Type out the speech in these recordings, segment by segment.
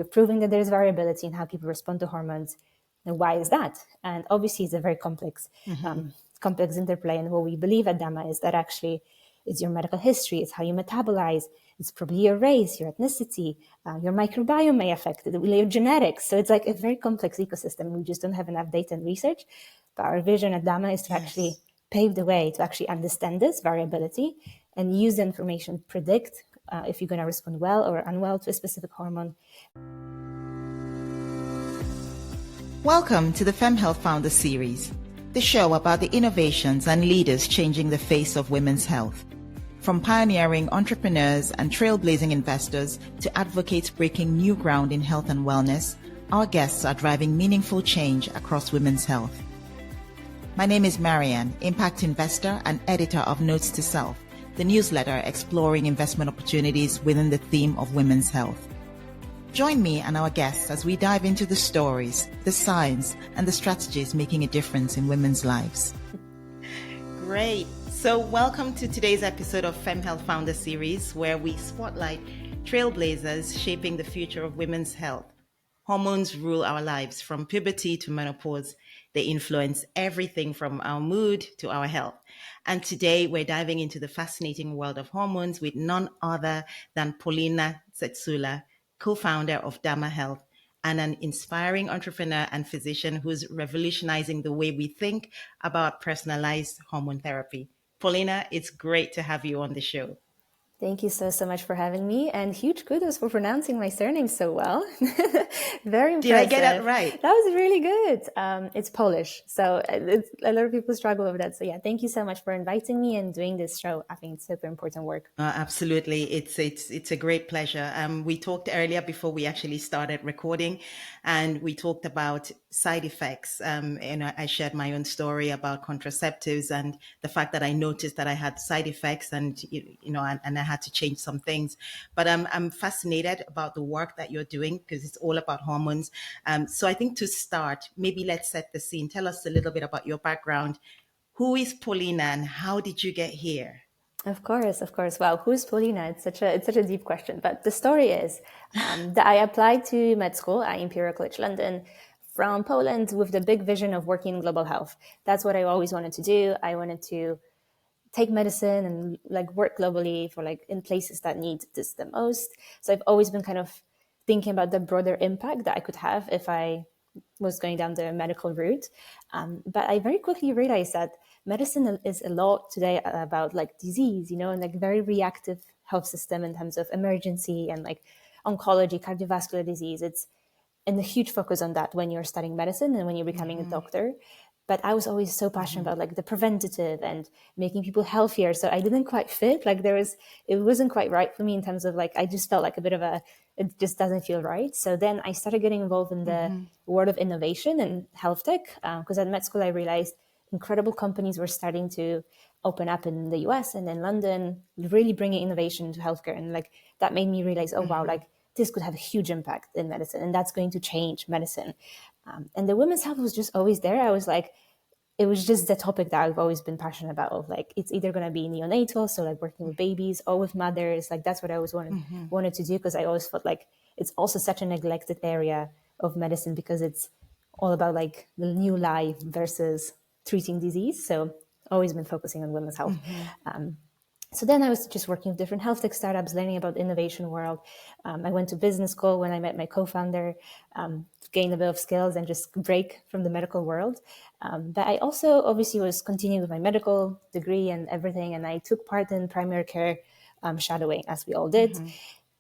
we're proving that there's variability in how people respond to hormones. And why is that? And obviously, it's a very complex interplay. And what we believe at Dama is that actually it's your medical history, it's how you metabolize, it's probably your race, your ethnicity, your microbiome may affect it, your genetics. So it's like a very complex ecosystem. We just don't have enough data and research. But our vision at Dama is to actually pave the way to actually understand this variability and use the information to predict if you're going to respond well or unwell to a specific hormone. Welcome to the Fem Health Founder Series, the show about the innovations and leaders changing the face of women's health. From pioneering entrepreneurs and trailblazing investors to advocates breaking new ground in health and wellness, our guests are driving meaningful change across women's health. My name is Marianne, impact investor and editor of Notes to Self, the newsletter exploring investment opportunities within the theme of women's health. Join me and our guests as we dive into the stories, the science, and the strategies making a difference in women's lives. Great. So welcome to today's episode of Fem Health Founder Series, where we spotlight trailblazers shaping the future of women's health. Hormones rule our lives from puberty to menopause. They influence everything from our mood to our health. And today we're diving into the fascinating world of hormones with none other than Paulina Cecula, co-founder of Dama Health, and an inspiring entrepreneur and physician who's revolutionizing the way we think about personalized hormone therapy. Paulina, it's great to have you on the show. Thank you so much for having me, and huge kudos for pronouncing my surname so well. Very impressive. Did I get that right? That was really good. It's Polish, so a lot of people struggle with that. So yeah, thank you so much for inviting me and doing this show. I think it's super important work. Absolutely. It's a great pleasure. We talked earlier before we actually started recording, and we talked about side effects. And I shared my own story about contraceptives and the fact that I noticed that I had side effects and I had to change some things. But I'm fascinated about the work that you're doing because it's all about hormones. So I think to start, maybe let's set the scene. Tell us a little bit about your background. Who is Paulina and how did you get here? Of course. Wow, who's Paulina? It's such a deep question. But the story is that I applied to med school at Imperial College London from Poland with the big vision of working in global health. That's what I always wanted to do. I wanted to take medicine and work globally for in places that need this the most. So I've always been kind of thinking about the broader impact that I could have if I was going down the medical route. But I very quickly realized that medicine is a lot today about disease, and very reactive health system in terms of emergency and oncology, cardiovascular disease. It's and a huge focus on that when you're studying medicine and when you're becoming a doctor. But I was always so passionate about the preventative and making people healthier. So I didn't quite fit. It wasn't quite right for me in terms of I just felt like a bit of it just doesn't feel right. So then I started getting involved in the world of innovation and health tech. Because at med school, I realized incredible companies were starting to open up in the US and in London, really bringing innovation to healthcare. And that made me realize, oh, wow, this could have a huge impact in medicine and that's going to change medicine. And the women's health was just always there. I was it was just the topic that I've always been passionate about of it's either going to be neonatal, so working with babies or with mothers. That's what I always wanted to do because I always felt it's also such a neglected area of medicine because it's all about the new life versus treating disease. So always been focusing on women's health. So then I was just working with different health tech startups, learning about the innovation world. I went to business school when I met my co-founder, to gain a bit of skills and just break from the medical world. But I also obviously was continuing with my medical degree and everything. And I took part in primary care shadowing, as we all did.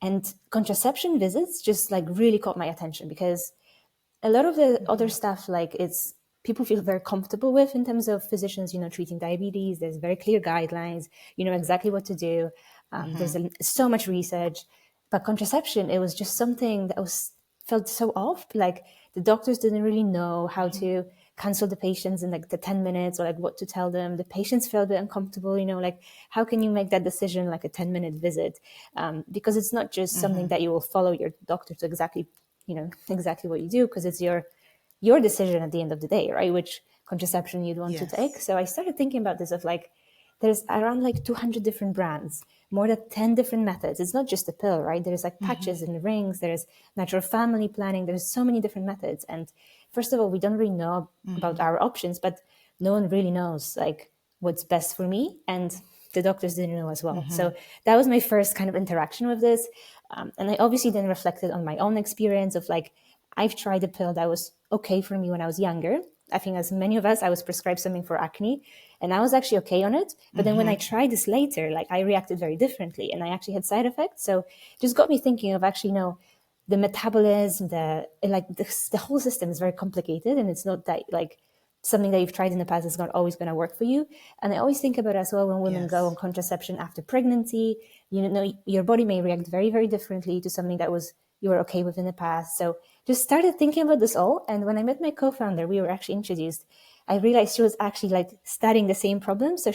And contraception visits just really caught my attention because a lot of the other stuff, it's people feel very comfortable with in terms of physicians, treating diabetes. There's very clear guidelines, exactly what to do. There's so much research, but contraception, it was just something that felt so off. The doctors didn't really know how to counsel the patients in the 10 minutes or what to tell them. The patients felt a bit uncomfortable, how can you make that decision a 10-minute visit? Because it's not just something that you will follow your doctor to exactly what you do, because it's your decision at the end of the day, right? Which contraception you'd want to take. So I started thinking about this of there's around like 200 different brands, more than 10 different methods. It's not just a pill, right? There's like patches and rings, there's natural family planning, there's so many different methods. And first of all, we don't really know about our options, but no one really knows like what's best for me. And the doctors didn't know as well. So that was my first kind of interaction with this. And I obviously then reflected on my own experience of like, I've tried a pill that was okay for me when I was younger. I think as many of us, I was prescribed something for acne and I was actually okay on it. But then when I tried this later, like I reacted very differently and I actually had side effects. So it just got me thinking of actually, the metabolism, the whole system is very complicated and it's not that like something that you've tried in the past is not always going to work for you. And I always think about it as well when women go on contraception after pregnancy, your body may react very, very differently to something that you were okay with in the past. So just started thinking about this all. And when I met my co-founder, we were actually introduced. I realized she was actually like studying the same problem. So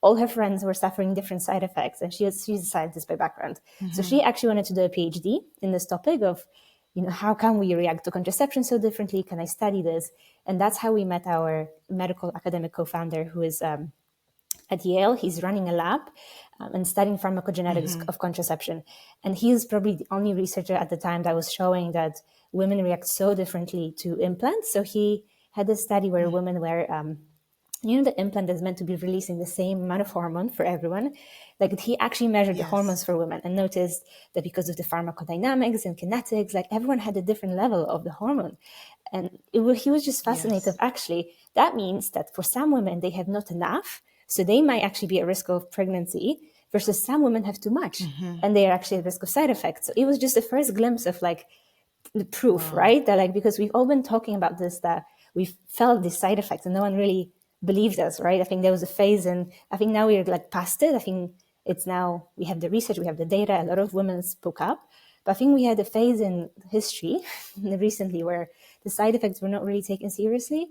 all her friends were suffering different side effects. And she's a scientist by background. So she actually wanted to do a PhD in this topic of, how can we react to contraception so differently? Can I study this? And that's how we met our medical academic co-founder who is at Yale. He's running a lab and studying pharmacogenetics of contraception. And he's probably the only researcher at the time that was showing that women react so differently to implants. So he had a study where women were, the implant is meant to be releasing the same amount of hormone for everyone. Like he actually measured the hormones for women and noticed that because of the pharmacodynamics and kinetics, like everyone had a different level of the hormone. And he was just fascinated. Actually, that means that for some women, they have not enough. So they might actually be at risk of pregnancy versus some women have too much and they are actually at risk of side effects. So it was just the first glimpse of like the proof, right? That like, because we've all been talking about this, that we've felt these side effects and no one really believed us, right? I think there was a phase and I think now we're like past it. I think it's now, we have the research, we have the data, a lot of women spoke up. But I think we had a phase in history recently where the side effects were not really taken seriously.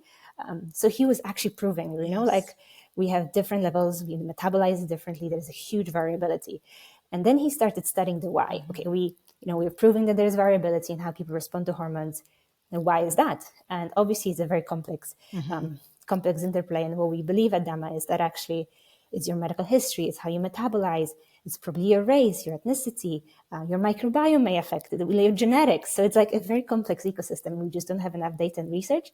So he was actually proving, like we have different levels, we metabolize it differently, there's a huge variability. And then he started studying the why. Okay, we're proving that there's variability in how people respond to hormones. And why is that? And obviously it's a very complex interplay. And what we believe at Dama is that actually it's your medical history, it's how you metabolize, it's probably your race, your ethnicity, your microbiome may affect it, your genetics. So it's like a very complex ecosystem. We just don't have enough data and research.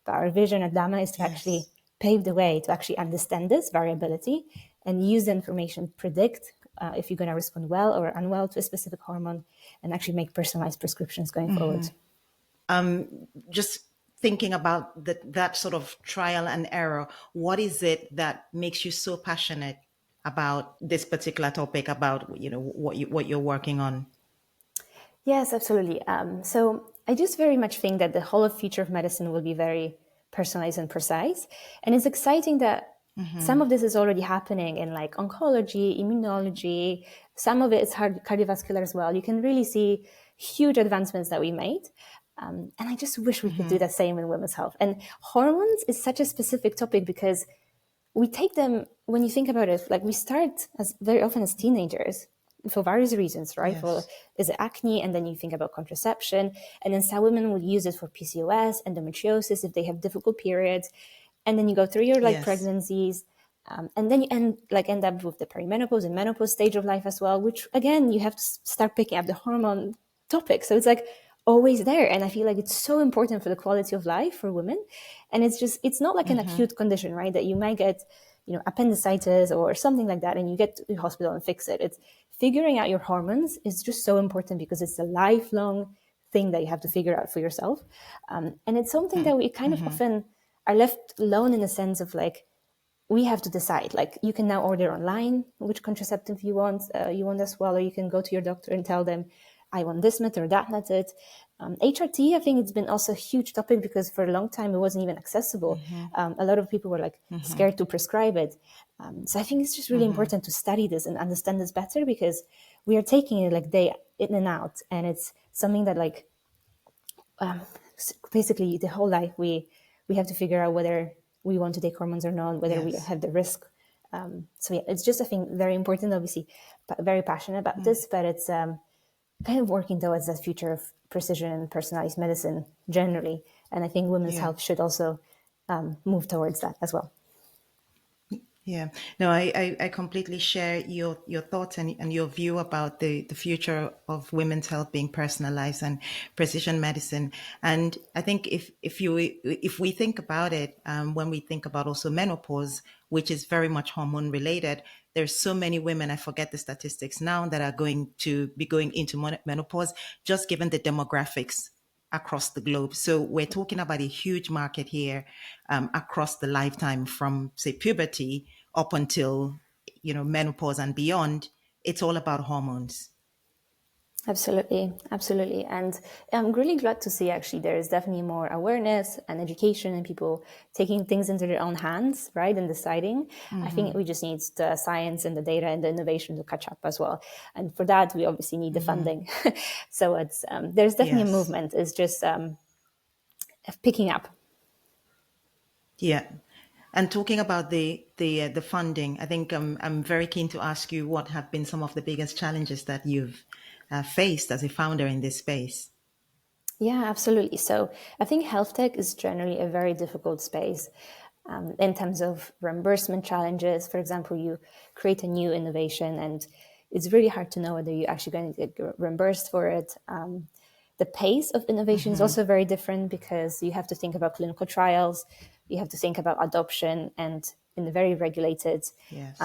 But our vision at Dama is to actually pave the way to actually understand this variability and use the information to predict if you're going to respond well or unwell to a specific hormone and actually make personalized prescriptions going forward. Just thinking about that sort of trial and error, what is it that makes you so passionate about this particular topic, about what you're working on? Yes, absolutely. So I just very much think that the whole future of medicine will be very personalized and precise. And it's exciting that some of this is already happening in like oncology, immunology. Some of it is cardiovascular as well. You can really see huge advancements that we made. And I just wish we could do the same in women's health. And hormones is such a specific topic because we take them, when you think about it, like we start as very often as teenagers for various reasons, right? For is it acne, and then you think about contraception, and then some women will use it for PCOS, endometriosis if they have difficult periods, and then you go through your pregnancies, and then you end up with the perimenopause and menopause stage of life as well, which again you have to start picking up the hormone topic. So it's like always there, and I feel like it's so important for the quality of life for women. And it's not like an acute condition, right, that you might get appendicitis or something like that and you get to the hospital and fix it. It's figuring out your hormones is just so important because it's a lifelong thing that you have to figure out for yourself, and it's something that we kind of often are left alone in the sense of like we have to decide. Like you can now order online which contraceptive you want as well, or you can go to your doctor and tell them I want this method or that method. HRT, I think it's been also a huge topic because for a long time it wasn't even accessible. A lot of people were like scared to prescribe it. So I think it's just really important to study this and understand this better because we are taking it like day in and out. And it's something that like basically the whole life we have to figure out whether we want to take hormones or not, whether we have the risk. So yeah, it's just, I think, very important, obviously, very passionate about this, but it's kind of working towards that future of precision and personalized medicine generally. And I think women's health should also move towards that as well. Yeah, no, I completely share your thoughts and your view about the future of women's health being personalized and precision medicine. And I think if we think about it, when we think about also menopause, which is very much hormone related, there's so many women, I forget the statistics now, that are going to be going into menopause, just given the demographics across the globe. So we're talking about a huge market here, across the lifetime from, say, puberty up until, menopause and beyond. It's all about hormones. Absolutely, absolutely. And I'm really glad to see actually there is definitely more awareness and education and people taking things into their own hands, right, and deciding. I think we just need the science and the data and the innovation to catch up as well. And for that, we obviously need the funding. So it's there's definitely a Yes. movement. It's just picking up. Yeah. And talking about the funding, I think I'm very keen to ask you what have been some of the biggest challenges that you've faced as a founder in this space. Yeah, absolutely. So I think health tech is generally a very difficult space in terms of reimbursement challenges. For example, you create a new innovation and it's really hard to know whether you're actually going to get reimbursed for it. The pace of innovation is also very different because you have to think about clinical trials, you have to think about adoption, and in a very regulated Yes.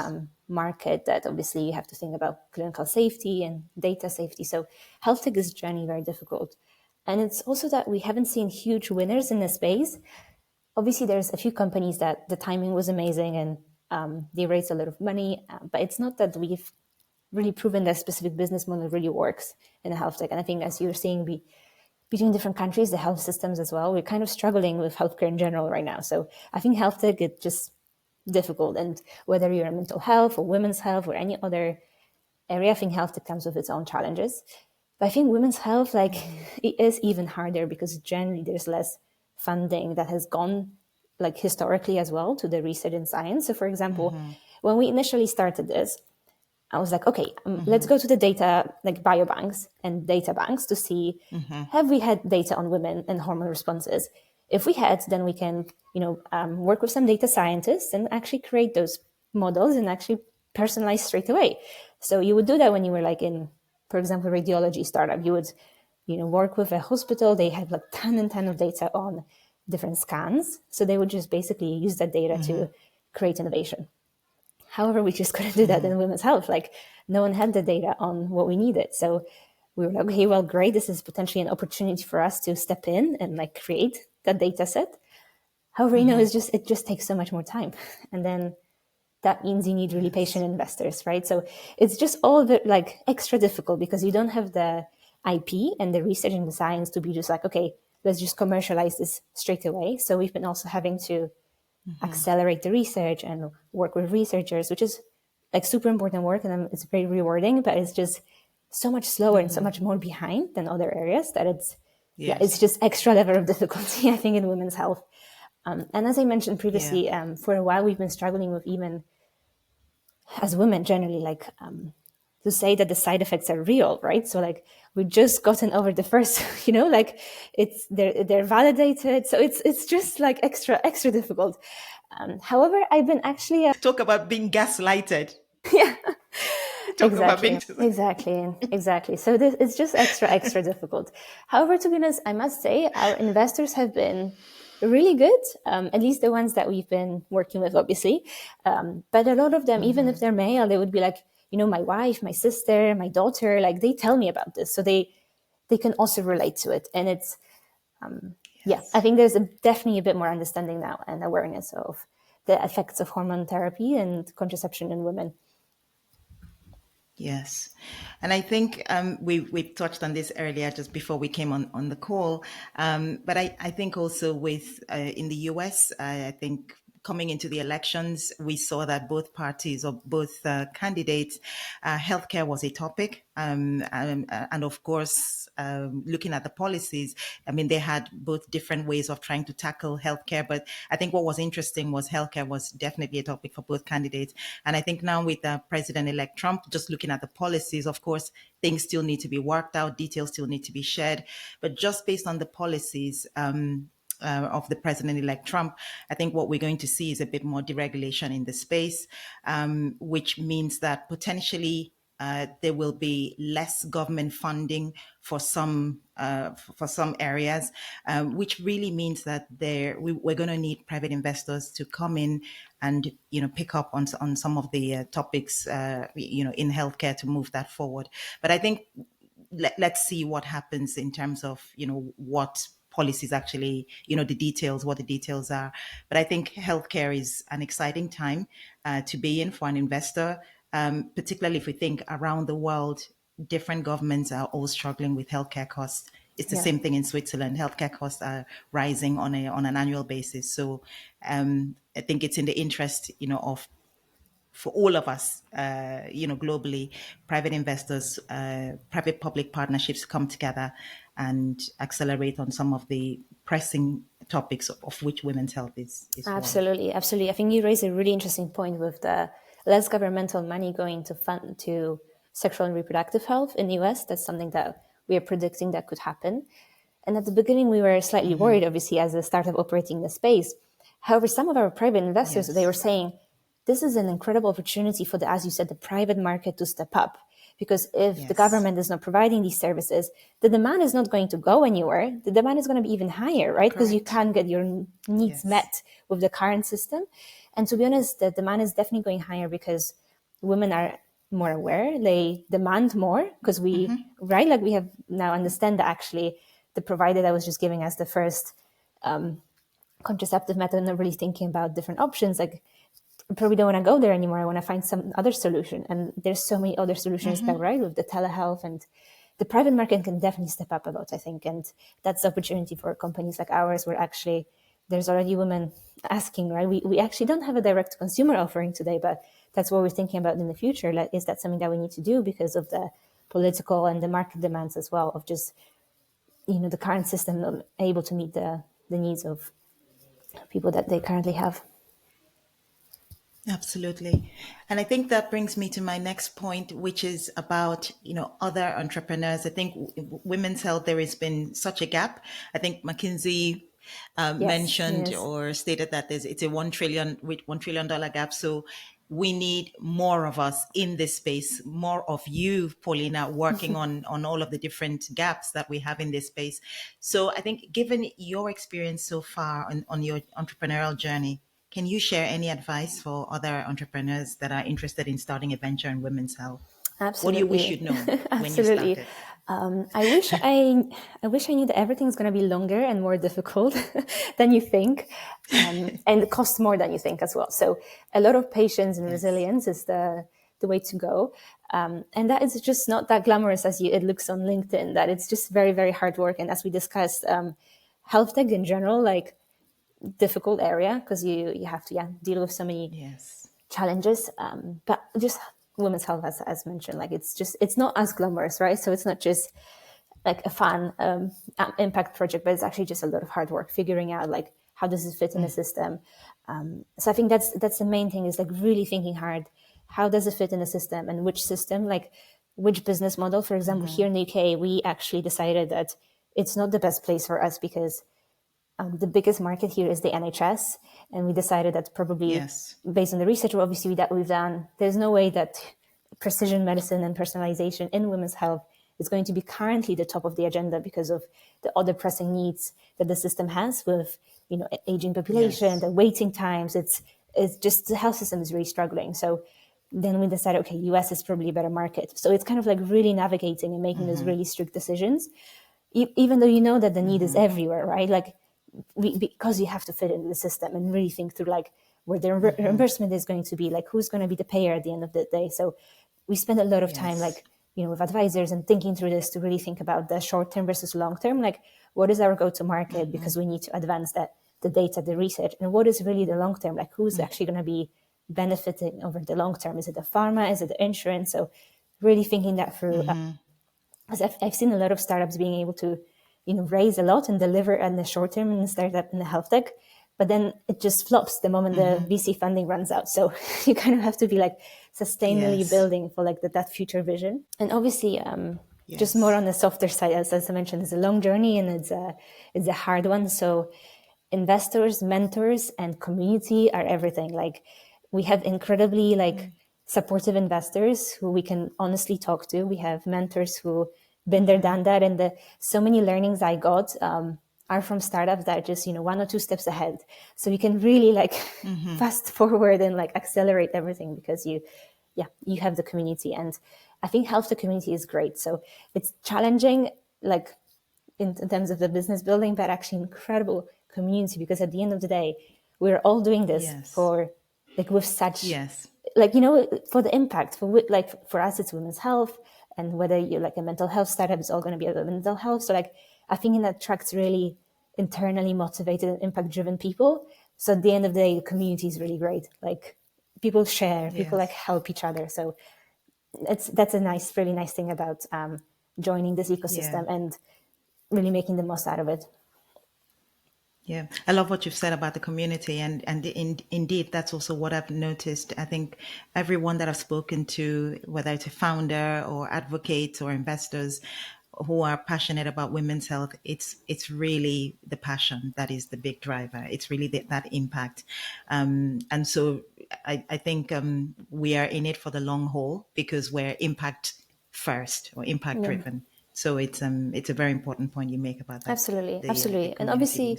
market, that obviously you have to think about clinical safety and data safety. So health tech is generally very difficult. And it's also that we haven't seen huge winners in the space. Obviously, there's a few companies that the timing was amazing and they raised a lot of money, but it's not that we've really proven that specific business model really works in a health tech. And I think, as you're seeing, between different countries, the health systems as well, we're kind of struggling with healthcare in general right now. So I think health tech is just difficult. And whether you're in mental health or women's health or any other area, I think health tech comes with its own challenges. But I think women's health, like, it is even harder because generally there's less funding that has gone, like, historically as well to the research in science. So, for example, when we initially started this, I was like, okay, let's go to the data, like biobanks and data banks, to see have we had data on women and hormone responses. If we had, then we can, work with some data scientists and actually create those models and actually personalize straight away. So you would do that when you were like in, for example, radiology startup. You would, work with a hospital. They have like 10 and 10 of data on different scans. So they would just basically use that data to create innovation. However, we just couldn't do that in women's health. Like, no one had the data on what we needed. So we were like, okay, well, great. This is potentially an opportunity for us to step in and like create that data set. However, it just takes so much more time. And then that means you need really Yes. patient investors, right? So it's just all of it like extra difficult because you don't have the IP and the research and the science to be just like, okay, let's just commercialize this straight away. So we've been also having to accelerate the research and work with researchers, which is like super important work, and it's very rewarding, but it's just so much slower and so much more behind than other areas that it's Yes. just extra level of difficulty, I think, in women's health. And as I mentioned Yeah. previously, for a while we've been struggling with, even as women generally, like to say that the side effects are real, right? So like we've just gotten over the first, like they're validated. So it's just like extra difficult. However, I've been actually Talk about being gaslighted. yeah, Talk about being. exactly. So this it's just extra difficult. However, to be honest, I must say our investors have been really good, at least the ones that we've been working with, obviously. But a lot of them, even if they're male, they would be like, my wife, my sister, my daughter, like they tell me about this, so they can also relate to it, and it's yeah. I Yes. think there's definitely a bit more understanding now and awareness of the effects of hormone therapy and contraception in women. Yes, and I think we touched on this earlier just before we came on the call, but I think also with in the US, I think coming into the elections, we saw that both parties or both candidates, healthcare was a topic, and of course, looking at the policies, I mean, they had both different ways of trying to tackle healthcare. But I think what was interesting was healthcare was definitely a topic for both candidates. And I think now with President-elect Trump, just looking at the policies, of course, things still need to be worked out, details still need to be shared. But just based on the policies, of the president-elect Trump, I think what we're going to see is a bit more deregulation in the space, which means that potentially there will be less government funding for some areas, which really means that we're going to need private investors to come in and pick up on some of the topics in healthcare to move that forward. But I think let's see what happens in terms of what policies actually, the details, what the details are. But I think healthcare is an exciting time to be in for an investor, particularly if we think around the world, different governments are all struggling with healthcare costs. It's the same thing in Switzerland. Healthcare costs are rising on an annual basis. So I think it's in the interest, of for all of us, globally, private investors, private-public partnerships come together and accelerate on some of the pressing topics of which women's health is Absolutely, one. Absolutely. I think you raise a really interesting point with the less governmental money going to fund to sexual and reproductive health in the US. That's something that we are predicting that could happen. And at the beginning, we were slightly worried, obviously, as a startup operating in the space. However, some of our private investors, they were saying, this is an incredible opportunity for as you said, the private market to step up. Because if the government is not providing these services, the demand is not going to go anywhere. The demand is going to be even higher, right? Because you can't get your needs met with the current system. And to be honest, the demand is definitely going higher because women are more aware. They demand more because we have now understand that actually the provider that was just giving us the first contraceptive method, not really thinking about different options, like probably don't want to go there anymore. I want to find some other solution. And there's so many other solutions now, right? With the telehealth, and the private market can definitely step up a lot, I think. And that's the opportunity for companies like ours, where actually there's already women asking, right? We actually don't have a direct consumer offering today, but that's what we're thinking about in the future. Like, is that something that we need to do because of the political and the market demands as well, of just, the current system not able to meet the needs of people that they currently have. Absolutely. And I think that brings me to my next point, which is about, other entrepreneurs. I think women's health, there has been such a gap. I think McKinsey mentioned or stated that it's a $1 trillion gap. So we need more of us in this space, more of you, Paulina, working on all of the different gaps that we have in this space. So I think, given your experience so far on your entrepreneurial journey, can you share any advice for other entrepreneurs that are interested in starting a venture in women's health? Absolutely. What do you wish you'd known when you started? I wish I knew that everything's going to be longer and more difficult than you think, and it costs more than you think as well. So a lot of patience and resilience is the way to go. And that is just not that glamorous as it looks on LinkedIn, that it's just very, very hard work. And as we discussed, health tech in general, like, difficult area because you have to deal with so many challenges, but just women's health, as mentioned, like, it's not as glamorous, right? So it's not just like a fun impact project, but it's actually just a lot of hard work figuring out, like, how does it fit in the system. So I think that's the main thing, is like really thinking hard, how does it fit in the system, and which system, like which business model. For example, here in the UK, we actually decided that it's not the best place for us because the biggest market here is the NHS, and we decided that probably based on the research, obviously, that we've done, there's no way that precision medicine and personalization in women's health is going to be currently the top of the agenda because of the other pressing needs that the system has with, aging population, the waiting times. It's just the health system is really struggling. So then we decided, okay, US is probably a better market. So it's kind of like really navigating and making those really strict decisions, even though that the need is everywhere, right? Like, because you have to fit into the system and really think through, like, where the reimbursement is going to be, like, who's going to be the payer at the end of the day. So we spend a lot of time, like, with advisors and thinking through this to really think about the short term versus long term, like, what is our go-to market, because we need to advance the data, the research, and what is really the long term, like, who's actually going to be benefiting over the long term. Is it the pharma? Is it the insurance? So really thinking that through. As I've seen a lot of startups being able to raise a lot and deliver in the short term in the startup in the health tech, but then it just flops the moment the VC funding runs out. So you kind of have to be like sustainably building for like that future vision. And obviously, just more on the softer side, as I mentioned, it's a long journey and it's a hard one. So investors, mentors, and community are everything. Like, we have incredibly supportive investors who we can honestly talk to. We have mentors who been there, done that, and so many learnings I got are from startups that are just, 1 or 2 steps ahead. So you can really fast forward and accelerate everything because you have the community. And I think health the community is great. So it's challenging, in terms of the business building, but actually incredible community, because at the end of the day, we're all doing this for with such for the impact for us, it's women's health, and whether you're a mental health startup, it's all going to be about mental health. So I think it attracts really internally motivated and impact driven people. So at the end of the day, the community is really great. People share, people help each other. So that's a really nice thing about joining this ecosystem and really making the most out of it. Yeah, I love what you've said about the community, and indeed, that's also what I've noticed. I think everyone that I've spoken to, whether it's a founder or advocates or investors who are passionate about women's health, it's really the passion that is the big driver. It's really that impact, and so I think we are in it for the long haul because we're impact first or impact driven. So it's a very important point you make about that. Absolutely. And obviously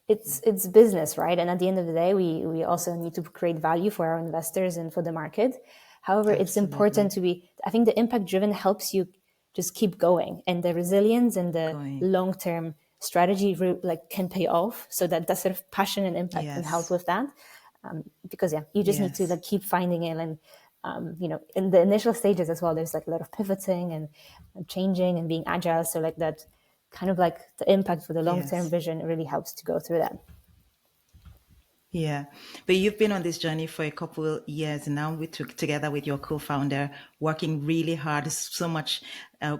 it's business, right? And at the end of the day, we also need to create value for our investors and for the market. However, it's important I think the impact driven helps you just keep going, and the resilience and the long-term strategy can pay off, so that sort of passion and impact can help with that. Because you just need to keep finding it, and in the initial stages as well, there's a lot of pivoting and changing and being agile. So that kind of the impact for the long-term vision really helps to go through that. Yeah, but you've been on this journey for a couple of years now. We took together with your co-founder, working really hard. There's so much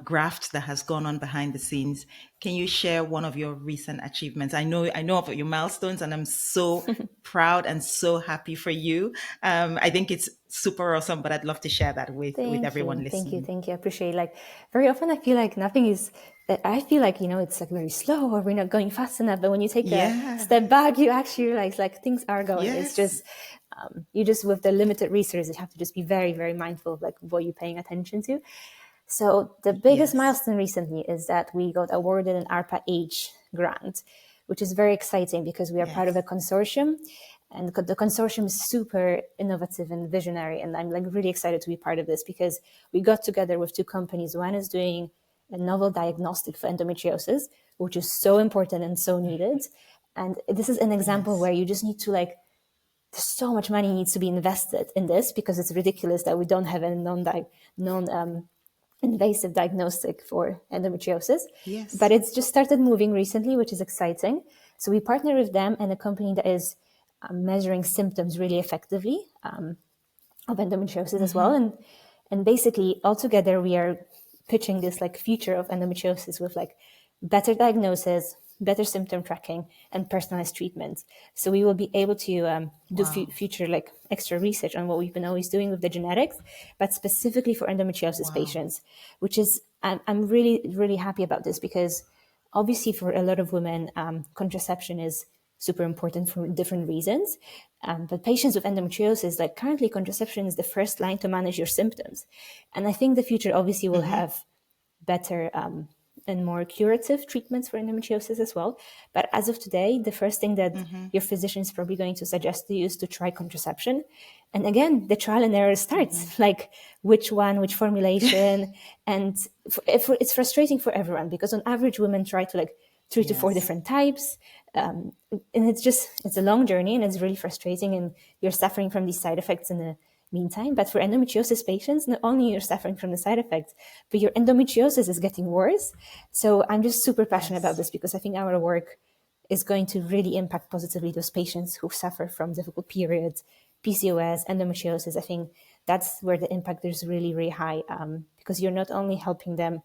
graft that has gone on behind the scenes. Can you share one of your recent achievements? I know of your milestones, and I'm so proud and so happy for you. I think it's super awesome, but I'd love to share that with everyone listening. Thank you. I appreciate it. Very often I feel nothing is, I feel it's very slow, or we're not going fast enough. But when you take a step back, you actually realize things are going. It's just, you just, with the limited resources, you have to just be very, very mindful of what you're paying attention to. So the biggest milestone recently is that we got awarded an ARPA-H grant, which is very exciting because we are part of a consortium. And the consortium is super innovative and visionary. And I'm really excited to be part of this because we got together with 2 companies. One is doing a novel diagnostic for endometriosis, which is so important and so needed. And this is an example where you just need to so much money needs to be invested in this, because it's ridiculous that we don't have a non-invasive diagnostic for endometriosis. But it's just started moving recently, which is exciting. So we partner with them and a company that is measuring symptoms really effectively of endometriosis as well. And basically altogether we are pitching this future of endometriosis with better diagnosis, better symptom tracking, and personalized treatment. So we will be able to do future extra research on what we've been always doing with the genetics, but specifically for endometriosis patients, which is, I'm really, really happy about this, because obviously for a lot of women, contraception is super important for different reasons. But patients with endometriosis, currently contraception is the first line to manage your symptoms. And I think the future obviously will have better and more curative treatments for endometriosis as well. But as of today, the first thing that your physician is probably going to suggest to you is to try contraception. And again, the trial and error starts, which one, which formulation. And it's frustrating for everyone, because on average, women try to 3 to 4 different types. And it's a long journey, and it's really frustrating, and you're suffering from these side effects in the meantime. But for endometriosis patients, not only you're suffering from the side effects, but your endometriosis is getting worse. So I'm just super passionate about this, because I think our work is going to really impact positively those patients who suffer from difficult periods, PCOS, endometriosis. I think that's where the impact is really, really high, because you're not only helping them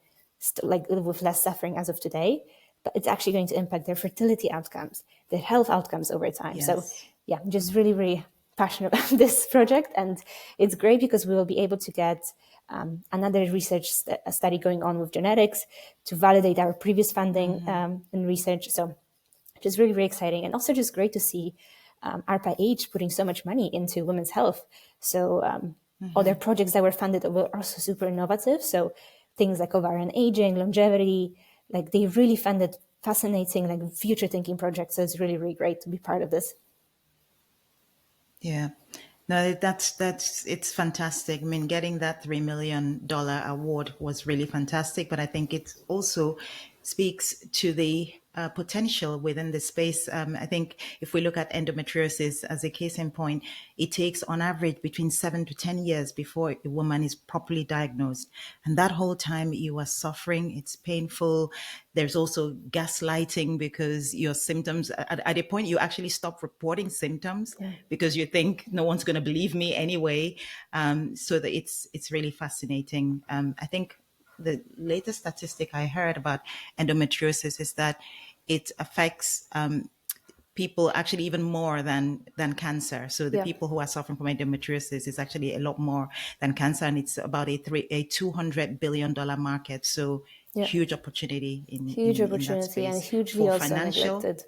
live with less suffering as of today, but it's actually going to impact their fertility outcomes, their health outcomes over time. So yeah, I'm just really, really passionate about this project. And it's great because we will be able to get another research study going on with genetics to validate our previous funding and research. So which is really, really exciting. And also just great to see ARPA-H putting so much money into women's health. So all their projects that were funded were also super innovative. So things like ovarian aging, longevity, like they really funded fascinating, like future thinking projects. So it's really, really great to be part of this. Yeah. No, it's fantastic. I mean, getting that $3 million award was really fantastic, but I think it also speaks to the potential within the space. I think if we look at endometriosis as a case in point, it takes on average between 7 to 10 years before a woman is properly diagnosed. And that whole time you are suffering, it's painful. There's also gaslighting because your symptoms, at a point you actually stop reporting symptoms because you think no one's going to believe me anyway. So that it's really fascinating. I think the latest statistic I heard about endometriosis is that it affects people actually even more than cancer. So the people who are suffering from endometriosis is actually a lot more than cancer, and it's about a $200 billion market. So huge opportunity in that space. And hugely also financial. neglected.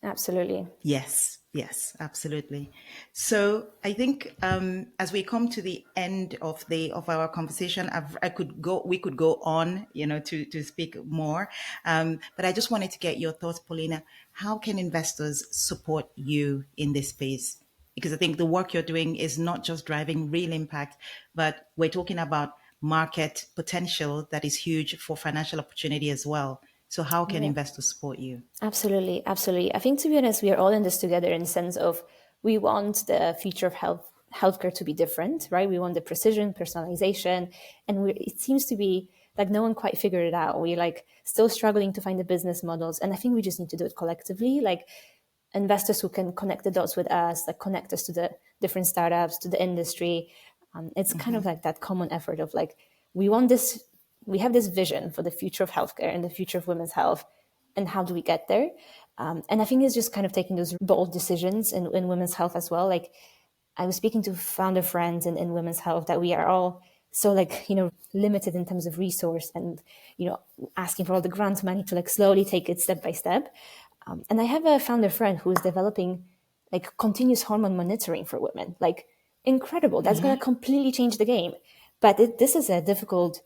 Absolutely. Yes, absolutely. So I think as we come to the end of our conversation, we could go on, to speak more. But I just wanted to get your thoughts, Paulina. How can investors support you in this space? Because I think the work you're doing is not just driving real impact, but we're talking about market potential that is huge for financial opportunity as well. So how can investors support you? Absolutely. I think, to be honest, we are all in this together in the sense of we want the future of healthcare to be different, right? We want the precision, personalization, and it seems to be like no one quite figured it out. We're like still struggling to find the business models, and I think we just need to do it collectively. Like investors who can connect the dots with us, like connect us to the different startups, to the industry. It's kind of like that common effort of like we have this vision for the future of healthcare and the future of women's health, and how do we get there? And I think it's just kind of taking those bold decisions in women's health as well. Like I was speaking to founder friends in women's health that we are all so limited in terms of resource and, asking for all the grant money to like slowly take it step by step. And I have a founder friend who is developing like continuous hormone monitoring for women, like incredible. That's going to completely change the game. But this is a difficult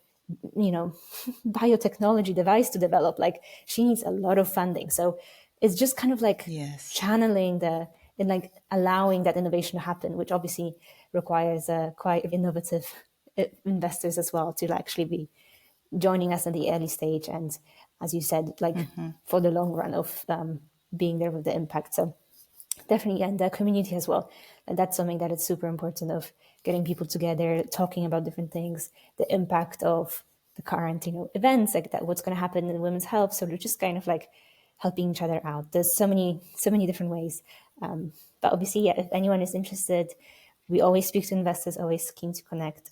biotechnology device to develop. Like she needs a lot of funding. So it's just kind of like channeling and like allowing that innovation to happen, which obviously requires quite innovative investors as well to actually be joining us in the early stage. And as you said, like for the long run of being there with the impact. So definitely, and the community as well. And that's something that is super important of getting people together, talking about different things, the impact of the current, events like that, what's going to happen in women's health. So we're just kind of like helping each other out. There's so many different ways. But obviously, if anyone is interested, we always speak to investors, always keen to connect.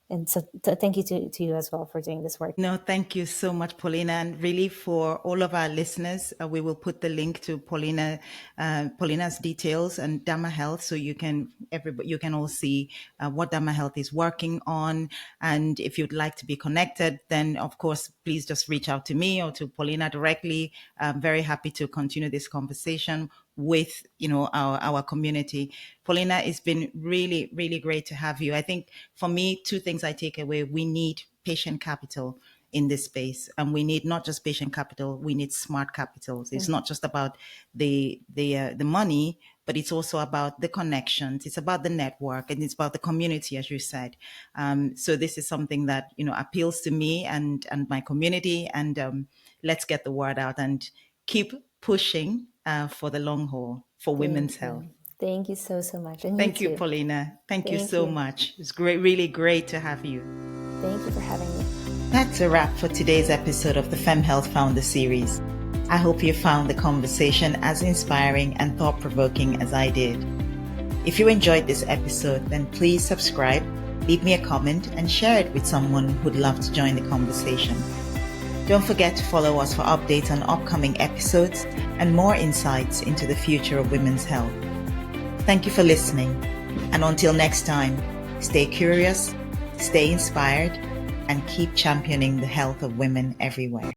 And so thank you to you as well for doing this work. No, thank you so much, Paulina. And really for all of our listeners, we will put the link to Paulina's details and Dama Health. So you can all see what Dama Health is working on. And if you'd like to be connected, then of course, please just reach out to me or to Paulina directly. I'm very happy to continue this conversation with our community. Paulina, it's been really, really great to have you. I think for me, two things I take away: we need patient capital in this space, and we need not just patient capital, we need smart capital. It's not just about the money, but it's also about the connections. It's about the network, and it's about the community, as you said. So this is something that appeals to me and my community. And let's get the word out and keep pushing for the long haul for women's health. Thank you so much. And Thank you, Paulina. Thank you so much. It's great, really great to have you. Thank you for having me. That's a wrap for today's episode of the Fem Health Founder Series. I hope you found the conversation as inspiring and thought-provoking as I did. If you enjoyed this episode, then please subscribe, leave me a comment, and share it with someone who'd love to join the conversation. Don't forget to follow us for updates on upcoming episodes and more insights into the future of women's health. Thank you for listening. And until next time, stay curious, stay inspired, and keep championing the health of women everywhere.